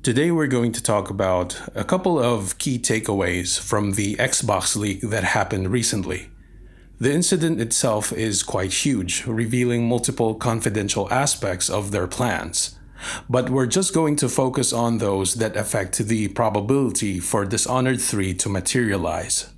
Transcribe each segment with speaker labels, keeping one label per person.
Speaker 1: Today we're going to talk about a couple of key takeaways from the Xbox leak that happened recently. The incident itself is quite huge, revealing multiple confidential aspects of their plans. But we're just going to focus on those that affect the probability for Dishonored 3 to materialize.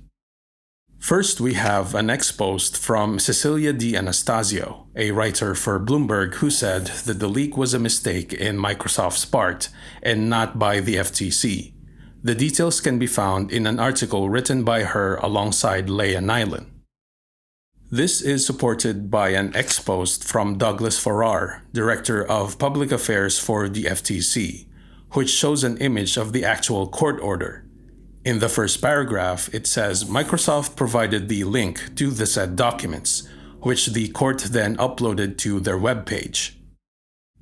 Speaker 1: First, we have an exposed from Cecilia D'Anastasio, a writer for Bloomberg, who said that the leak was a mistake in Microsoft's part and not by the FTC. The details can be found in an article written by her alongside Leah Nyland. This is supported by an exposed from Douglas Farrar, Director of Public Affairs for the FTC, which shows an image of the actual court order. In the first paragraph, it says Microsoft provided the link to the said documents, which the court then uploaded to their webpage.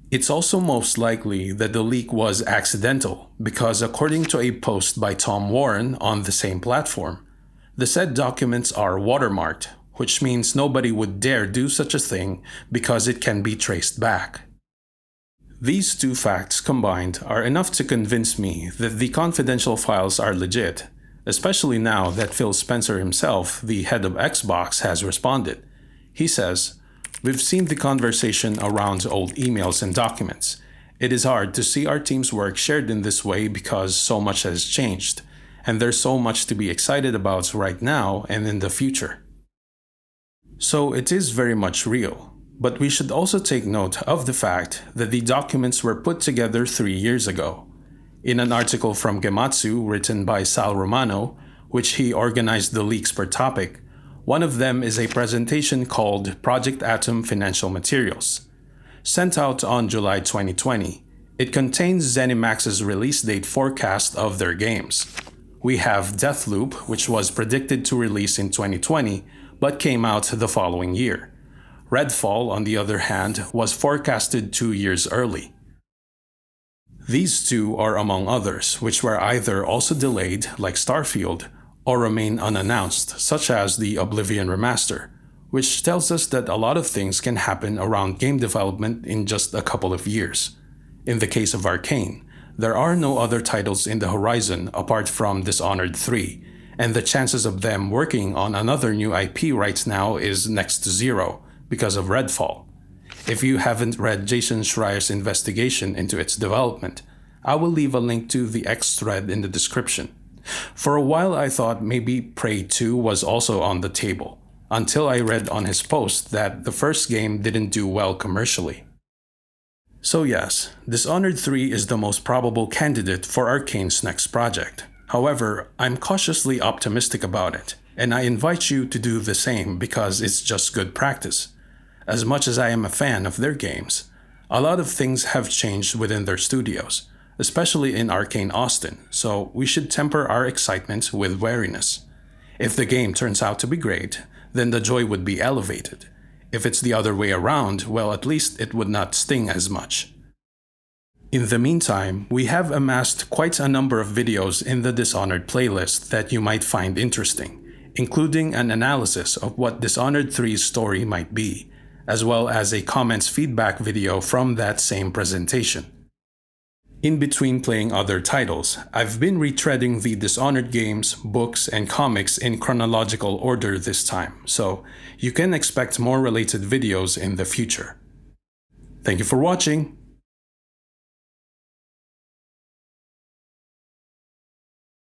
Speaker 1: It's also most likely that the leak was accidental because, according to a post by Tom Warren on the same platform, the said documents are watermarked, which means nobody would dare do such a thing because it can be traced back. These two facts combined are enough to convince me that the confidential files are legit, especially now that Phil Spencer himself, the head of Xbox, has responded. He says, "We've seen the conversation around old emails and documents. It is hard to see our team's work shared in this way because so much has changed, and there's so much to be excited about right now and in the future." So it is very much real. But we should also take note of the fact that the documents were put together 3 years ago. In an article from Gematsu written by Sal Romano, which he organized the leaks per topic, one of them is a presentation called Project Atom Financial Materials. Sent out on July 2020, it contains ZeniMax's release date forecast of their games. We have Deathloop, which was predicted to release in 2020, but came out the following year. Redfall, on the other hand, was forecasted 2 years early. These two are among others, which were either also delayed, like Starfield, or remain unannounced, such as the Oblivion Remaster, which tells us that a lot of things can happen around game development in just a couple of years. In the case of Arkane, there are no other titles in the horizon apart from Dishonored 3, and the chances of them working on another new IP right now is next to zero, because of Redfall. If you haven't read Jason Schreier's investigation into its development, I will leave a link to the X thread in the description. For a while I thought maybe Prey 2 was also on the table, until I read on his post that the first game didn't do well commercially. So yes, Dishonored 3 is the most probable candidate for Arkane's next project. However, I'm cautiously optimistic about it, and I invite you to do the same because it's just good practice. As much as I am a fan of their games, a lot of things have changed within their studios, especially in Arkane Austin, so we should temper our excitement with wariness. If the game turns out to be great, then the joy would be elevated. If it's the other way around, well, at least it would not sting as much. In the meantime, we have amassed quite a number of videos in the Dishonored playlist that you might find interesting, including an analysis of what Dishonored 3's story might be, as well as a comments feedback video from that same presentation. In between playing other titles, I've been retreading the Dishonored games, books, and comics in chronological order this time, so you can expect more related videos in the future. Thank you for watching!